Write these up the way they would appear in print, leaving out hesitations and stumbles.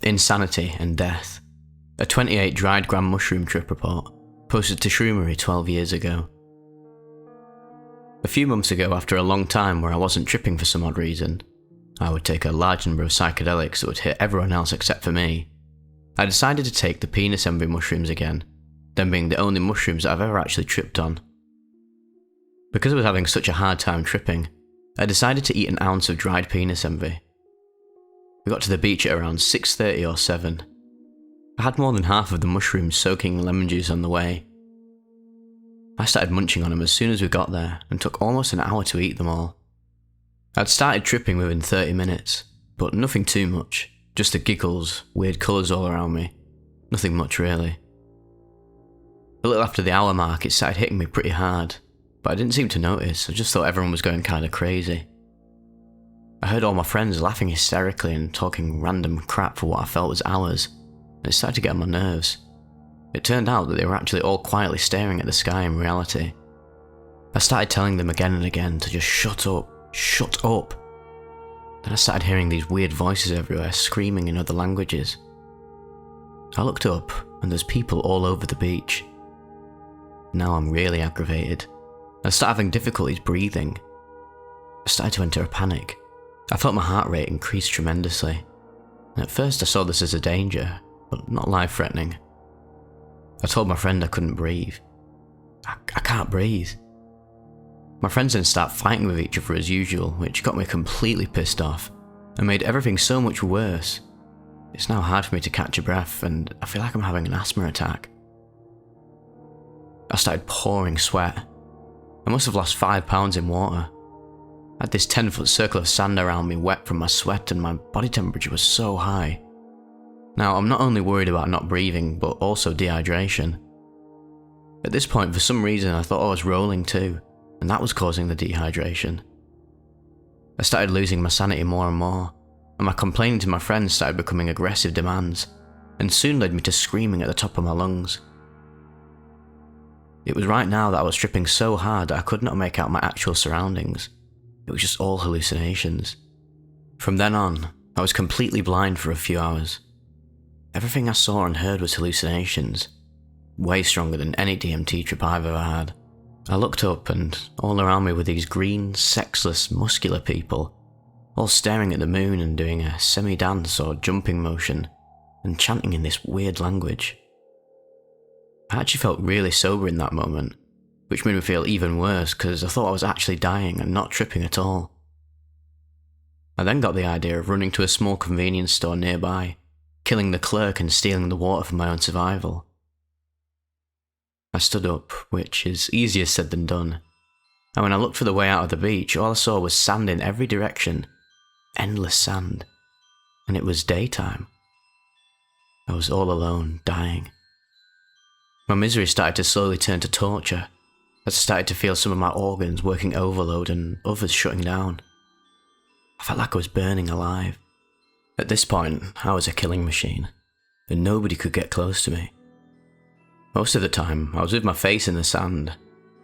Insanity and Death, a 28 dried gram mushroom trip report, posted to Shroomery 12 years ago. A few months ago, after a long time where I wasn't tripping for some odd reason, I would take a large number of psychedelics that would hit everyone else except for me, I decided to take the penis envy mushrooms again, them being the only mushrooms that I've ever actually tripped on. Because I was having such a hard time tripping, I decided to eat an ounce of dried penis envy. We got to the beach at around 6:30 or 7. I had more than half of the mushrooms soaking in lemon juice on the way. I started munching on them as soon as we got there and took almost an hour to eat them all. I'd started tripping within 30 minutes, but nothing too much, just the giggles, weird colours all around me, nothing much really. A little after the hour mark it started hitting me pretty hard, but I didn't seem to notice. I just thought everyone was going kinda crazy. I heard all my friends laughing hysterically and talking random crap for what I felt was hours, and it started to get on my nerves. It turned out that they were actually all quietly staring at the sky in reality. I started telling them again and again to just shut up, shut up. Then I started hearing these weird voices everywhere screaming in other languages. I looked up and there's people all over the beach. Now I'm really aggravated. I started having difficulties breathing. I started to enter a panic. I felt my heart rate increase tremendously. And at first I saw this as a danger, but not life-threatening. I told my friend I couldn't breathe. I can't breathe. My friends then start fighting with each other as usual, which got me completely pissed off and made everything so much worse. It's now hard for me to catch a breath and I feel like I'm having an asthma attack. I started pouring sweat. I must have lost 5 pounds in water. I had this 10-foot circle of sand around me wet from my sweat and my body temperature was so high. Now, I'm not only worried about not breathing, but also dehydration. At this point, for some reason, I thought I was rolling too, and that was causing the dehydration. I started losing my sanity more and more, and my complaining to my friends started becoming aggressive demands, and soon led me to screaming at the top of my lungs. It was right now that I was tripping so hard that I could not make out my actual surroundings. It was just all hallucinations. From then on, I was completely blind for a few hours. Everything I saw and heard was hallucinations, way stronger than any DMT trip I've ever had. I looked up and all around me were these green, sexless, muscular people, all staring at the moon and doing a semi-dance or jumping motion and chanting in this weird language. I actually felt really sober in that moment, which made me feel even worse because I thought I was actually dying and not tripping at all. I then got the idea of running to a small convenience store nearby, killing the clerk and stealing the water for my own survival. I stood up, which is easier said than done, and when I looked for the way out of the beach, all I saw was sand in every direction, endless sand, and it was daytime. I was all alone, dying. My misery started to slowly turn to torture, as I started to feel some of my organs working overload and others shutting down. I felt like I was burning alive. At this point, I was a killing machine, and nobody could get close to me. Most of the time, I was with my face in the sand,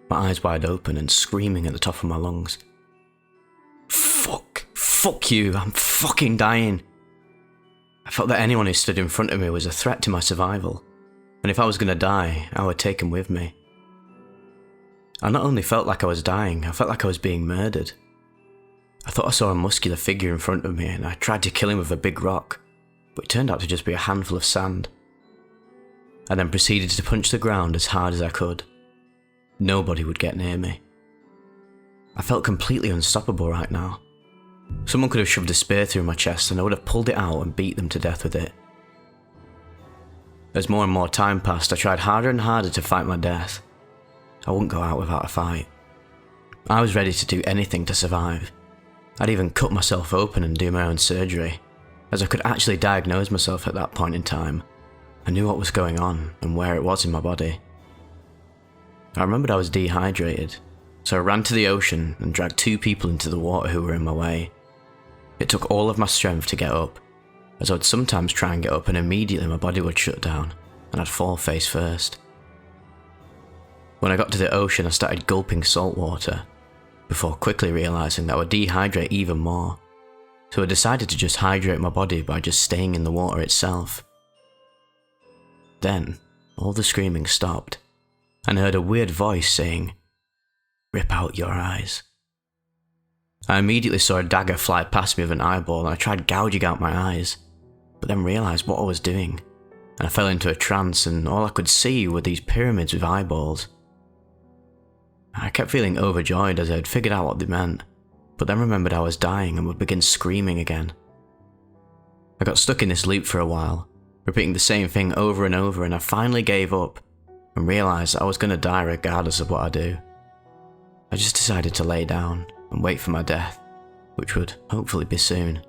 my eyes wide open and screaming at the top of my lungs. Fuck you, I'm fucking dying. I felt that anyone who stood in front of me was a threat to my survival, and if I was going to die, I would take them with me. I not only felt like I was dying, I felt like I was being murdered. I thought I saw a muscular figure in front of me and I tried to kill him with a big rock, but it turned out to just be a handful of sand. I then proceeded to punch the ground as hard as I could. Nobody would get near me. I felt completely unstoppable right now. Someone could have shoved a spear through my chest and I would have pulled it out and beat them to death with it. As more and more time passed, I tried harder and harder to fight my death. I wouldn't go out without a fight. I was ready to do anything to survive. I'd even cut myself open and do my own surgery, as I could actually diagnose myself at that point in time. I knew what was going on and where it was in my body. I remembered I was dehydrated, so I ran to the ocean and dragged 2 people into the water who were in my way. It took all of my strength to get up, as I would sometimes try and get up and immediately my body would shut down and I'd fall face first. When I got to the ocean, I started gulping salt water, before quickly realising that I would dehydrate even more. so I decided to just hydrate my body by just staying in the water itself. Then, all the screaming stopped, and I heard a weird voice saying, "Rip out your eyes." I immediately saw a dagger fly past me with an eyeball, and I tried gouging out my eyes, but then realised what I was doing, and I fell into a trance, and all I could see were these pyramids with eyeballs. I kept feeling overjoyed as I had figured out what they meant, but then remembered I was dying and would begin screaming again. I got stuck in this loop for a while, repeating the same thing over and over, and I finally gave up and realised I was going to die regardless of what I do. I just decided to lay down and wait for my death, which would hopefully be soon.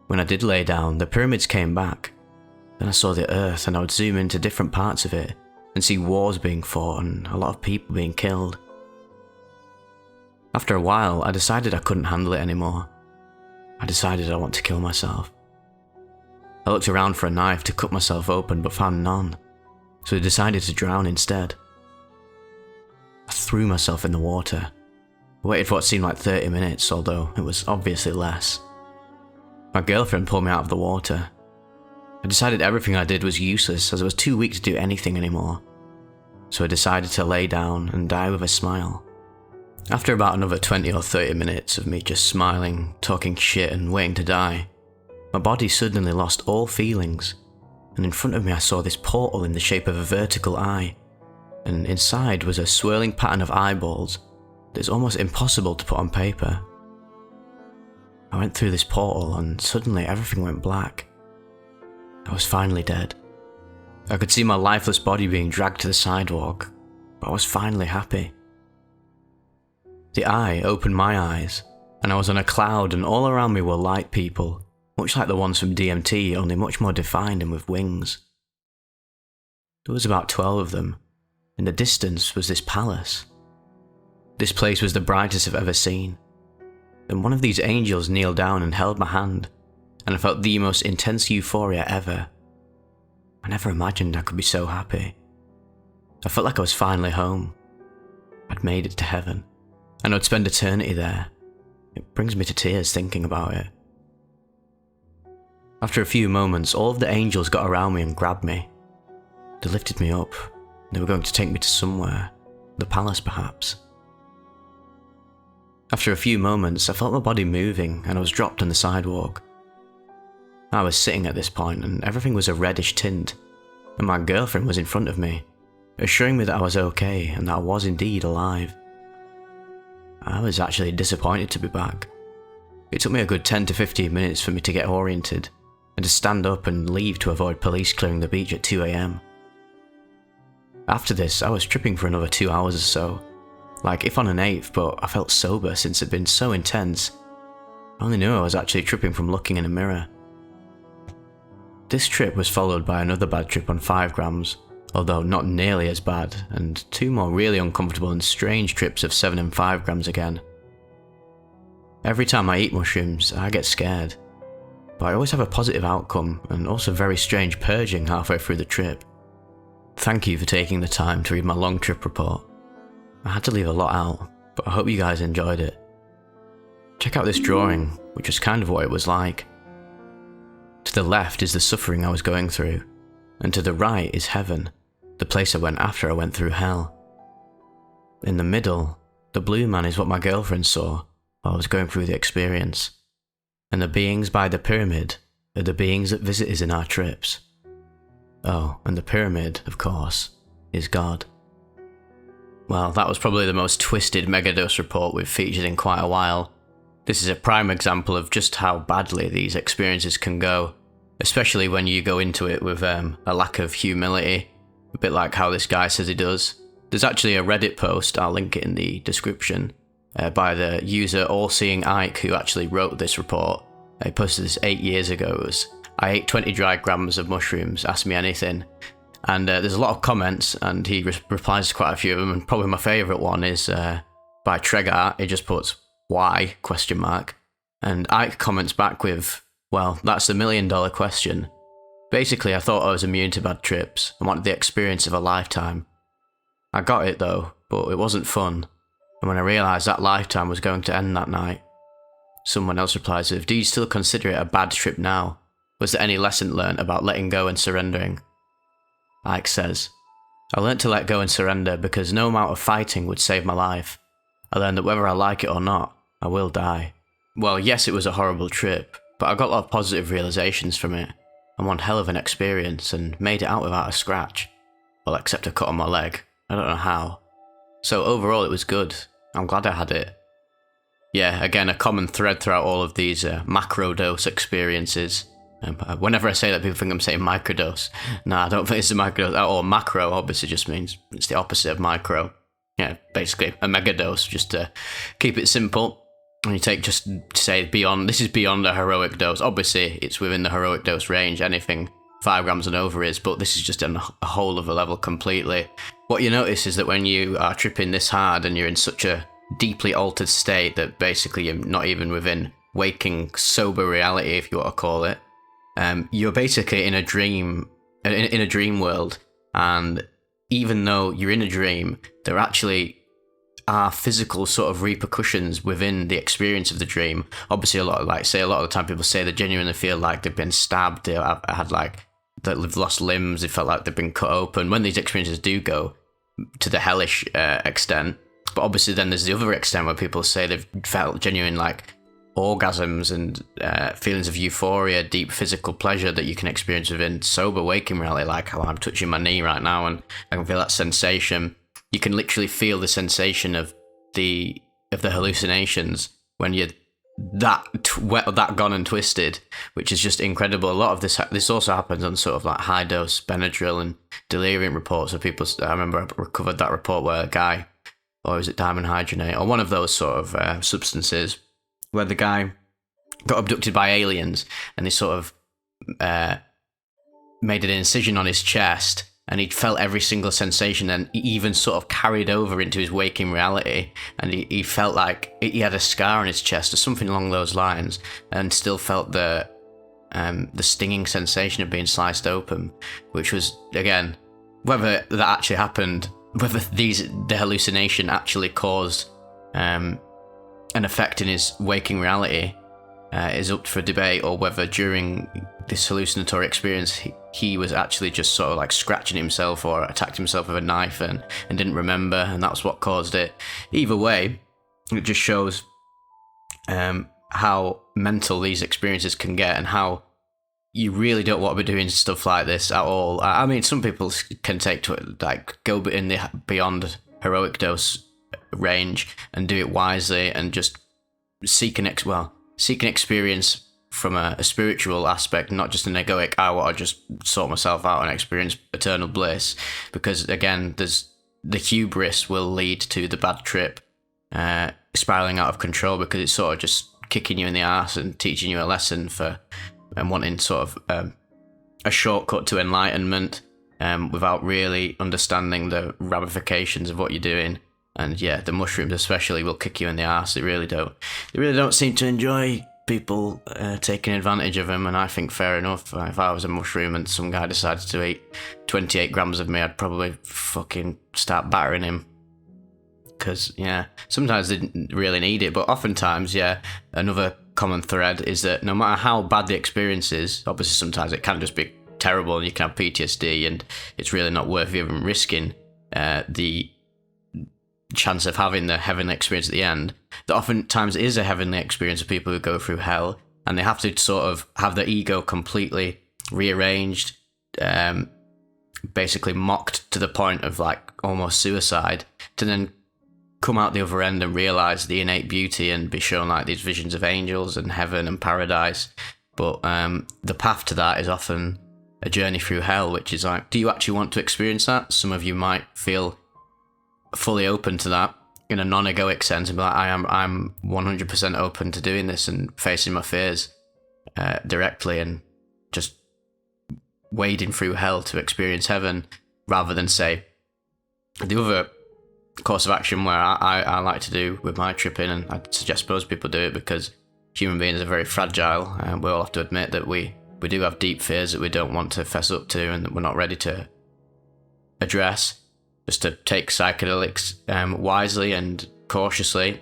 When I did lay down, the pyramids came back. Then I saw the earth, and I would zoom into different parts of it and see wars being fought and a lot of people being killed. After a while, I decided I couldn't handle it anymore. I decided I want to kill myself. I looked around for a knife to cut myself open but found none, so I decided to drown instead. I threw myself in the water. I waited for what seemed like 30 minutes, although it was obviously less. My girlfriend pulled me out of the water. I decided everything I did was useless as I was too weak to do anything anymore, so I decided to lay down and die with a smile. After about another 20 or 30 minutes of me just smiling, talking shit and waiting to die, my body suddenly lost all feelings, and in front of me I saw this portal in the shape of a vertical eye, and inside was a swirling pattern of eyeballs that's almost impossible to put on paper. I went through this portal and suddenly everything went black. I was finally dead. I could see my lifeless body being dragged to the sidewalk, but I was finally happy. The eye opened my eyes, and I was on a cloud, and all around me were light people, much like the ones from DMT, only much more defined and with wings. There was about 12 of them. In the distance was this palace. This place was the brightest I've ever seen. Then one of these angels kneeled down and held my hand, and I felt the most intense euphoria ever. I never imagined I could be so happy. I felt like I was finally home. I'd made it to heaven, and I'd spend eternity there. It brings me to tears thinking about it. After a few moments, all of the angels got around me and grabbed me. They lifted me up. They were going to take me to somewhere, the palace perhaps. After a few moments, I felt my body moving and I was dropped on the sidewalk. I was sitting at this point and everything was a reddish tint, and my girlfriend was in front of me, assuring me that I was okay and that I was indeed alive. I was actually disappointed to be back. It took me a good 10 to 15 minutes for me to get oriented and to stand up and leave to avoid police clearing the beach at 2 AM. After this, I was tripping for another 2 hours or so, like if on an eighth, but I felt sober since it'd been so intense. I only knew I was actually tripping from looking in a mirror. This trip was followed by another bad trip on 5 grams, although not nearly as bad, and 2 more really uncomfortable and strange trips of 7 and 5 grams again. Every time I eat mushrooms, I get scared, but I always have a positive outcome and also very strange purging halfway through the trip. Thank you for taking the time to read my long trip report. I had to leave a lot out, but I hope you guys enjoyed it. Check out this drawing, which is kind of what it was like. To the left is the suffering I was going through, and to the right is heaven, the place I went after I went through hell. In the middle, the blue man is what my girlfriend saw while I was going through the experience, and the beings by the pyramid are the beings that visit us in our trips. Oh, and the pyramid, of course, is God. Well, that was probably the most twisted megadose report we've featured in quite a while. This is a prime example of just how badly these experiences can go, especially when you go into it with a lack of humility, a bit like how this guy says he does. There's actually a Reddit post, I'll link it in the description, by the user All-Seeing Ike, who actually wrote this report. He posted this 8 years ago. It was, "I ate 20 dry grams of mushrooms, ask me anything." And there's a lot of comments, and he replies to quite a few of them, and probably my favourite one is by Tregart. He just puts, "Why?" ? And Ike comments back with, "Well, that's the $1 million question. Basically, I thought I was immune to bad trips and wanted the experience of a lifetime. I got it though, but it wasn't fun, and when I realised that lifetime was going to end that night. Someone else replies with, do you still consider it a bad trip now? Was there any lesson learned about letting go and surrendering? Ike says, I learned to let go and surrender because no amount of fighting would save my life. I learned that whether I like it or not, I will die. Well, yes, it was a horrible trip, but I got a lot of positive realizations from it, and one hell of an experience, and made it out without a scratch. Well, except a cut on my leg. I don't know how. So overall it was good. I'm glad I had it. Yeah, again, a common thread throughout all of these macrodose experiences. Whenever I say that, people think I'm saying microdose. No, I don't think it's a microdose. Or macro obviously just means it's the opposite of micro. Yeah, basically a megadose, just to keep it simple. And you take, just say beyond, this is beyond a heroic dose. Obviously, it's within the heroic dose range. Anything 5 grams and over is, but this is just on a whole other level completely. What you notice is that when you are tripping this hard and you're in such a deeply altered state that basically you're not even within waking sober reality, if you want to call it, you're basically in a dream, in a dream world. And even though you're in a dream, there actually are physical sort of repercussions within the experience of the dream. Obviously, a lot of the time people say they genuinely feel like they've been stabbed, they have had like, that they've lost limbs, they felt like they've been cut open, when these experiences do go to the hellish extent. But obviously then there's the other extent where people say they've felt genuine like orgasms and feelings of euphoria, deep physical pleasure that you can experience within sober waking reality, like how I'm touching my knee right now and I can feel that sensation. You can literally feel the sensation of the hallucinations when you're that gone and twisted, which is just incredible. A lot of this also happens on sort of like high dose Benadryl and delirium reports of people. I remember I recovered that report where a guy, or was it diamond hydrogenate, or one of those sort of substances, where the guy got abducted by aliens and they sort of made an incision on his chest, and he'd felt every single sensation, and he even sort of carried over into his waking reality, and he felt like he had a scar on his chest or something along those lines, and still felt the stinging sensation of being sliced open, which was, again, whether that actually happened, whether the hallucination actually caused an effect in his waking reality is up for debate, or whether during this hallucinatory experience he was actually just sort of like scratching himself or attacked himself with a knife and didn't remember, and that's what caused it. Either way, it just shows how mental these experiences can get, and how you really don't want to be doing stuff like this at all. I mean, some people can take to it, like go in the beyond heroic dose range and do it wisely and just seek an experience from a spiritual aspect, not just an egoic, I want to just sort myself out and experience eternal bliss. Because again, the hubris will lead to the bad trip spiraling out of control, because it's sort of just kicking you in the arse and teaching you a lesson and wanting sort of a shortcut to enlightenment without really understanding the ramifications of what you're doing. And yeah, the mushrooms especially will kick you in the arse. They really don't seem to enjoy people taking advantage of them, and I think fair enough. If I was a mushroom and some guy decided to eat 28 grams of me, I'd probably fucking start battering him. Because, yeah, sometimes they didn't really need it, but oftentimes, yeah, another common thread is that no matter how bad the experience is, obviously sometimes it can just be terrible and you can have PTSD, and it's really not worth even risking the chance of having the heavenly experience at the end. That oftentimes is a heavenly experience of people who go through hell, and they have to sort of have their ego completely rearranged, basically mocked to the point of like almost suicide, to then come out the other end and realize the innate beauty and be shown like these visions of angels and heaven and paradise. But the path to that is often a journey through hell, which is like, do you actually want to experience that? Some of you might feel fully open to that in a non-egoic sense and be like, I'm 100% open to doing this and facing my fears directly and just wading through hell to experience heaven, rather than say the other course of action where I like to do with my tripping, and I'd suggest most people do it because human beings are very fragile, and we all have to admit that we do have deep fears that we don't want to fess up to and that we're not ready to address. Just to take psychedelics wisely and cautiously,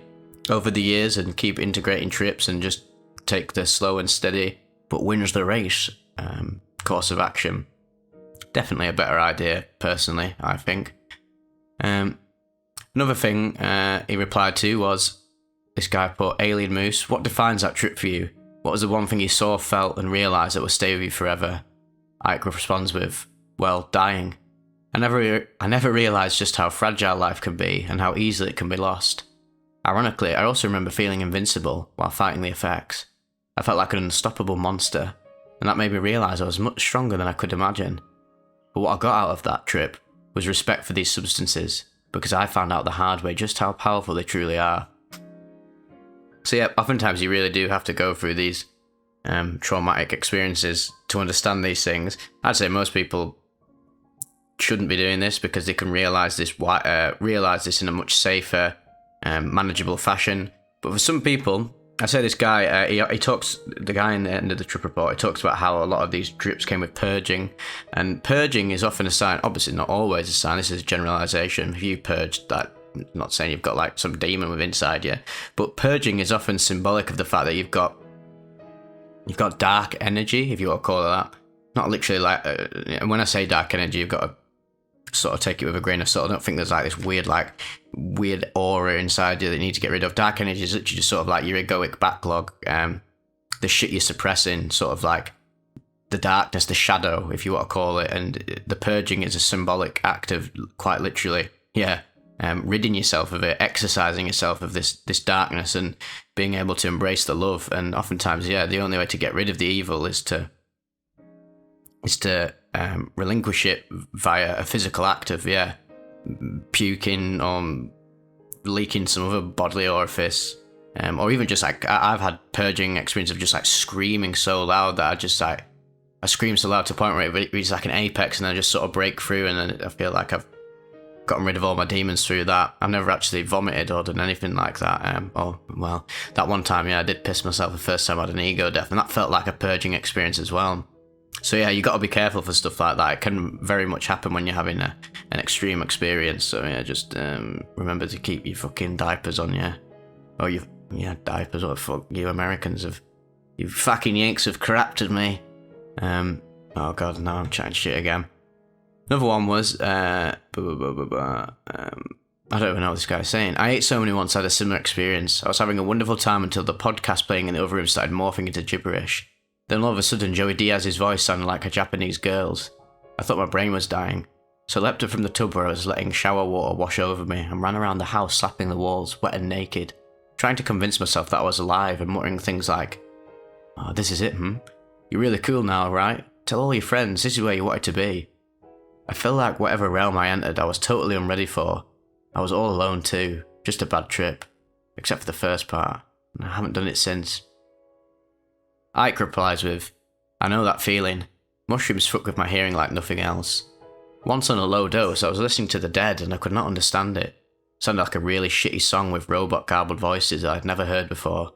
over the years and keep integrating trips and just take the slow and steady but wins the race course of action. Definitely a better idea, personally, I think. Another thing he replied to was, this guy put, Alien Moose, what defines that trip for you? What was the one thing you saw, felt and realised that will stay with you forever? Ike responds with, well, dying. I never realised just how fragile life can be and how easily it can be lost. Ironically, I also remember feeling invincible while fighting the effects. I felt like an unstoppable monster, and that made me realise I was much stronger than I could imagine. But what I got out of that trip was respect for these substances, because I found out the hard way just how powerful they truly are. So yeah, oftentimes you really do have to go through these traumatic experiences to understand these things. I'd say most people shouldn't be doing this because they can realise this in a much safer, manageable fashion. But for some people, I say this guy, he talks, the guy in the end of the trip report, he talks about how a lot of these trips came with purging, and purging is often a sign, obviously not always a sign, this is a generalisation. If you purged that, I'm not saying you've got like some demon within inside you, but purging is often symbolic of the fact that you've got dark energy, if you want to call it that. Not literally like, when I say dark energy, you've got to sort of take it with a grain of salt. I don't think there's like this weird aura inside you that you need to get rid of. Dark energy is literally just sort of like your egoic backlog, the shit you're suppressing, sort of like the darkness, the shadow, if you want to call it. And the purging is a symbolic act of, quite literally, ridding yourself of it, exercising yourself of this darkness and being able to embrace the love. And oftentimes, the only way to get rid of the evil is to relinquish it via a physical act of puking or leaking some other bodily orifice, or even just like I've had purging experience of just like screaming so loud that I scream so loud to the point where it reaches like an apex and then I just sort of break through, and then I feel like I've gotten rid of all my demons through that. I've never actually vomited or done anything like that. That one time, I did piss myself the first time I had an ego death, and that felt like a purging experience as well. So you got to be careful for stuff like that. It can very much happen when you're having an extreme experience. So just remember to keep your fucking diapers on you. Or diapers, what the fuck, you Americans have, you fucking Yanks have corrupted me. Oh god, now I'm chatting shit again. Another one was, I don't even know what this guy's saying. I ate so many once, I had a similar experience. I was having a wonderful time until the podcast playing in the other room started morphing into gibberish. Then all of a sudden, Joey Diaz's voice sounded like a Japanese girl's. I thought my brain was dying. So I leapt up from the tub where I was letting shower water wash over me and ran around the house slapping the walls, wet and naked, trying to convince myself that I was alive and muttering things like, "Oh, this is it, You're really cool now, right? Tell all your friends, this is where you wanted to be." I felt like whatever realm I entered, I was totally unready for. I was all alone too, just a bad trip. Except for the first part, and I haven't done it since. Ike replies with, "I know that feeling. Mushrooms fuck with my hearing like nothing else. Once on a low dose, I was listening to The Dead and I could not understand it. It sounded like a really shitty song with robot garbled voices that I'd never heard before.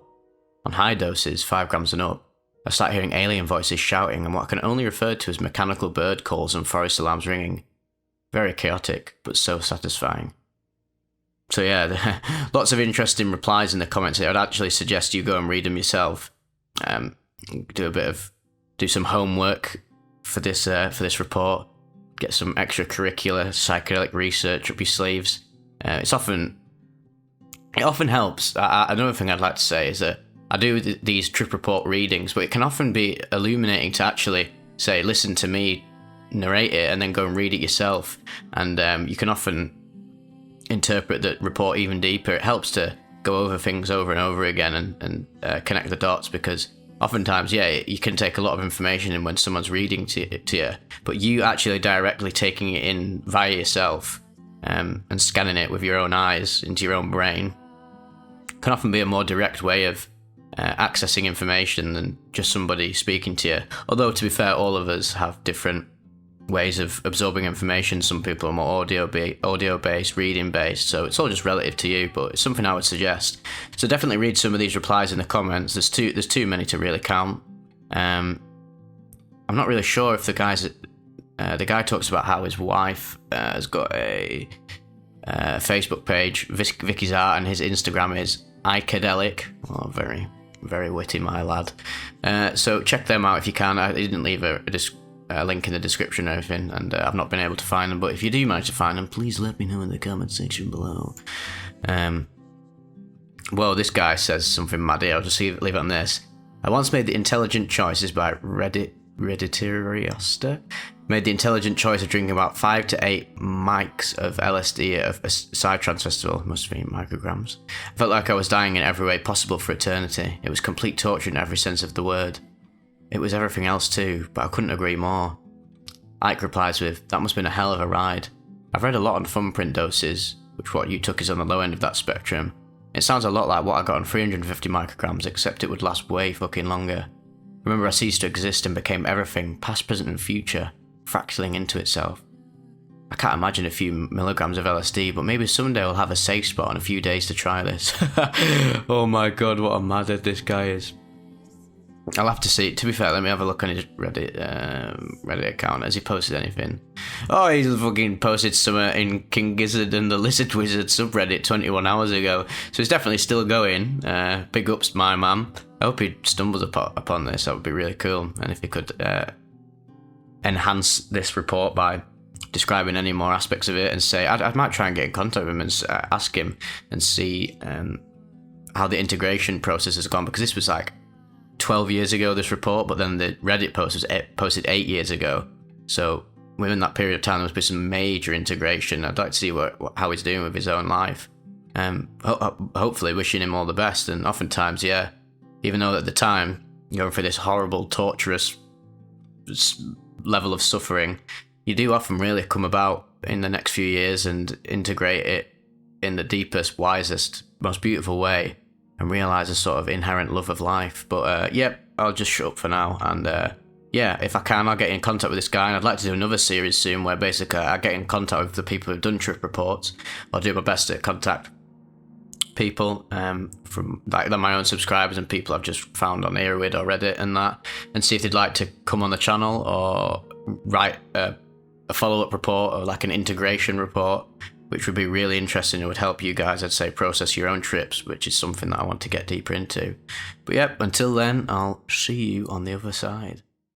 On high doses, 5 grams and up, I started hearing alien voices shouting and what I can only refer to as mechanical bird calls and forest alarms ringing. Very chaotic, but so satisfying." So lots of interesting replies in the comments here. I'd actually suggest you go and read them yourself. Do some homework for this report. Get some extracurricular psychedelic research up your sleeves. It often helps. Another thing I'd like to say is that I do these trip report readings, but it can often be illuminating to actually say, listen to me narrate it and then go and read it yourself. And you can often interpret the report even deeper. It helps to go over things over and over again and connect the dots, because oftentimes, you can take a lot of information in when someone's reading to you, but you actually directly taking it in via yourself and scanning it with your own eyes into your own brain can often be a more direct way of accessing information than just somebody speaking to you. Although, to be fair, all of us have different ways of absorbing information. Some people are more audio-based, reading-based, so it's all just relative to you, but it's something I would suggest. So definitely read some of these replies in the comments. There's too many to really count. I'm not really sure if the guy talks about how his wife has got a Facebook page, Vicky's Art, and his Instagram is Icadelic. Oh, very, very witty, my lad. So check them out if you can. I didn't leave a link in the description or anything, and I've not been able to find them, but if you do manage to find them, please let me know in the comment section below. Well, this guy says something mad here. I'll just leave it on this. I once made the intelligent choices by Redditariaster. Made the intelligent choice of drinking about 5 to 8 mics of LSD at a Psytrance festival. Must have been micrograms. I felt like I was dying in every way possible for eternity. It was complete torture in every sense of the word. It was everything else too, but I couldn't agree more. Ike replies with, that must have been a hell of a ride. I've read a lot on thumbprint doses, which what you took is on the low end of that spectrum. It sounds a lot like what I got on 350 micrograms, except it would last way fucking longer. Remember, I ceased to exist and became everything, past, present and future, fractaling into itself. I can't imagine a few milligrams of LSD, but maybe someday I'll have a safe spot in a few days to try this. Oh my god, what a madhead this guy is. I'll have to see. To be fair, let me have a look on his Reddit account. Has he posted anything? Oh, he's fucking posted some in King Gizzard and the Lizard Wizard subreddit 21 hours ago. So it's definitely still going. Big ups, my man. I hope he stumbles upon this. That would be really cool. And if he could enhance this report by describing any more aspects of it and say, I might try and get in contact with him and ask him and see how the integration process has gone, because this was like 12 years ago, this report, but then the Reddit post was posted 8 years ago. So within that period of time, there must be some major integration. I'd like to see how he's doing with his own life. Hopefully wishing him all the best. And oftentimes, yeah, even though at the time, going for this horrible, torturous level of suffering, you do often really come about in the next few years and integrate it in the deepest, wisest, most beautiful way, and realise a sort of inherent love of life. But yep, I'll just shut up for now, and yeah, if I can, I'll get in contact with this guy, and I'd like to do another series soon where basically I get in contact with the people who've done trip reports. I'll do my best to contact people from like my own subscribers and people I've just found on Erowid or Reddit and that, and see if they'd like to come on the channel or write a follow-up report or like an integration report, which would be really interesting. It would help you guys, I'd say, process your own trips, which is something that I want to get deeper into. But yep, until then, I'll see you on the other side.